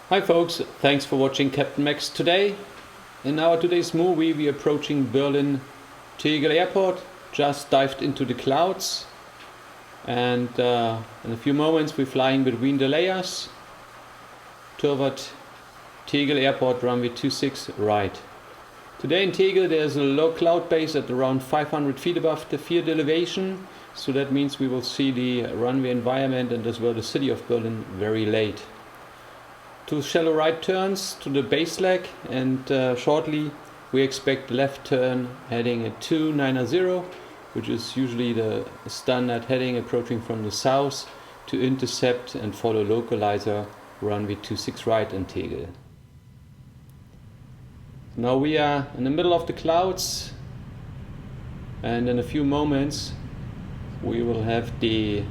Hi folks, thanks for watching Captain Max today. In our today's movie we are approaching Berlin Tegel Airport, just dived into the clouds, and in a few moments we're flying between the layers toward Tegel Airport runway 26 right. Today in Tegel there's a low cloud base at around 500 feet above the field elevation, so that means we will see the runway environment and as well the city of Berlin very late. Two shallow right turns to the base leg, and shortly we expect left turn heading at 290, which is usually the standard heading approaching from the south to intercept and follow localizer runway 26 right in Tegel. Now we are in the middle of the clouds, and in a few moments we will have the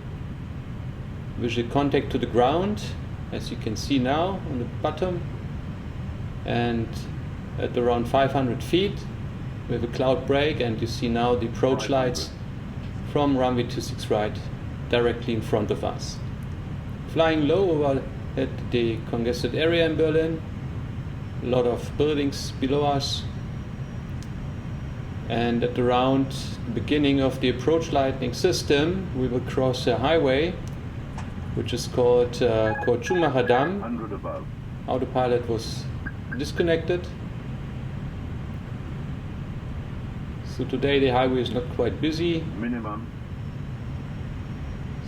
visual contact to the ground, as you can see now on the bottom, and at around 500 feet we have a cloud break, and you see now the approach lights from runway 26 right directly in front of us. Flying low over at the congested area in Berlin, a lot of buildings below us, and at around the beginning of the approach lighting system we will cross a highway which is called Schumacher Damm. Autopilot was disconnected, so today the highway is not quite busy.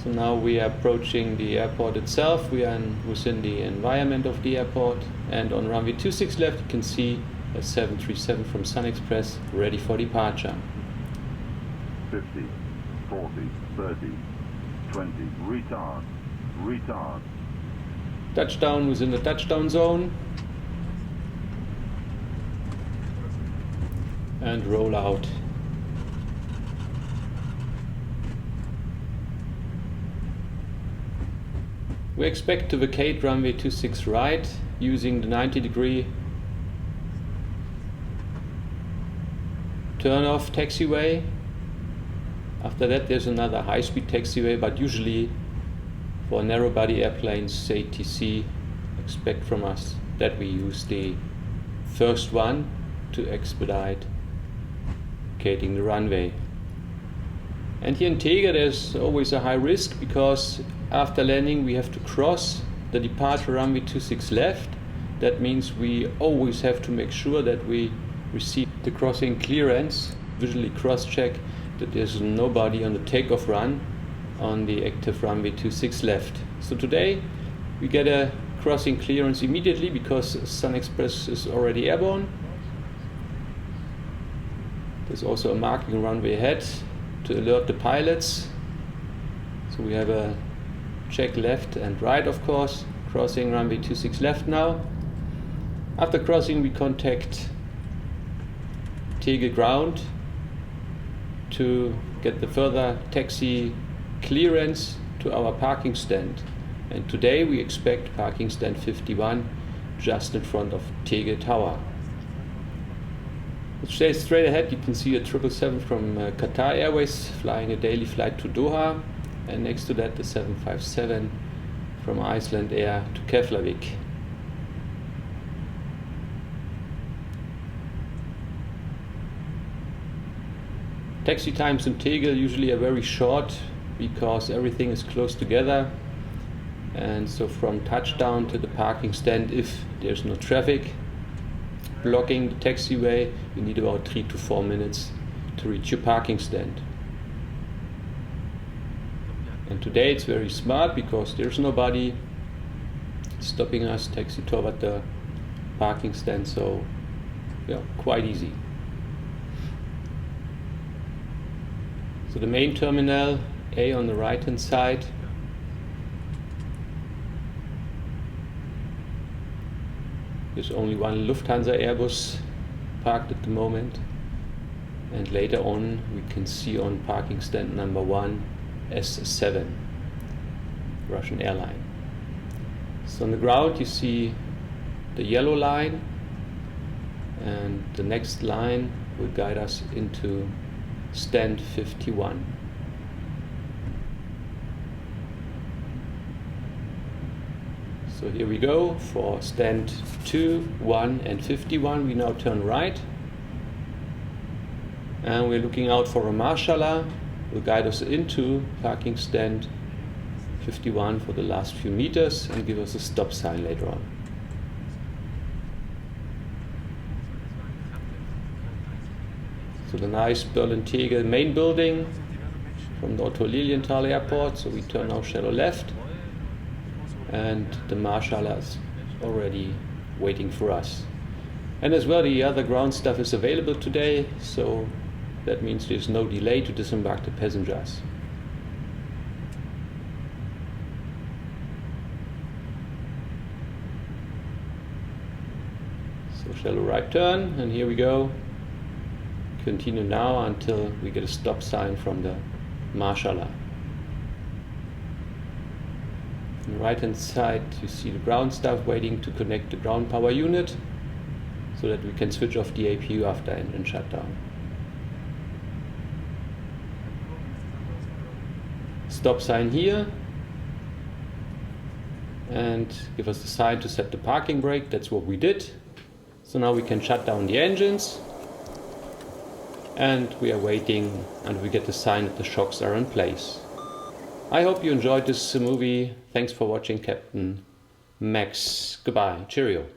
So now we are approaching the airport itself. We are within the environment of the airport, and on runway 26 left you can see a 737 from Sun Express ready for departure. 50, 40, 30, 20, retard. Touchdown within the touchdown zone, and roll out. We expect to vacate runway 26 right using the 90-degree turn-off taxiway. After that there's another high-speed taxiway, but usually for narrow-body airplanes, say TC, expect from us that we use the first one to expedite vacating the runway. And here in Tegel there's always a high risk, because after landing we have to cross the departure runway 26 left. That means we always have to make sure that we receive the crossing clearance, visually cross-check that there's nobody on the takeoff run on the active runway 26 left. So today we get a crossing clearance immediately because Sun Express is already airborne. There's also a marking runway ahead to alert the pilots. So we have a check left and right, of course, crossing runway 26 left now. After crossing we contact Tegel ground to get the further taxi clearance to our parking stand, and today we expect parking stand 51 just in front of Tegel Tower. Let's stay straight ahead. You can see a 777 from Qatar Airways flying a daily flight to Doha, and next to that the 757 from Iceland Air to Keflavik. Taxi times in Tegel usually are very short because everything is close together, and so from touchdown to the parking stand, if there's no traffic blocking the taxiway, you need about 3 to 4 minutes to reach your parking stand. And today it's very smart because there's nobody stopping us, taxi toward the parking stand, so yeah, quite easy. So the main terminal A on the right hand side, there's only one Lufthansa Airbus parked at the moment, and later on we can see on parking stand number 1 S7, Russian airline. So on the ground you see the yellow line, and the next line will guide us into stand 51. So here we go for stand 2, 1 and 51. We now turn right. And we're looking out for a marshaller who will guide us into parking stand 51 for the last few meters and give us a stop sign later on. So the nice Berlin Tegel main building from the Berlin Tegel Airport. So we turn now shallow left, and the marshaller is already waiting for us. And as well, the other ground staff is available today, so that means there's no delay to disembark the passengers. So shallow right turn, and here we go. Continue now until we get a stop sign from the marshaller. On the right hand side you see the ground staff waiting to connect the ground power unit so that we can switch off the APU after engine shutdown. Stop sign here, and give us the sign to set the parking brake. That's what we did. So now we can shut down the engines, and we are waiting until we get the sign that the shocks are in place. I hope you enjoyed this movie. Thanks for watching, Captain Max. Goodbye. Cheerio.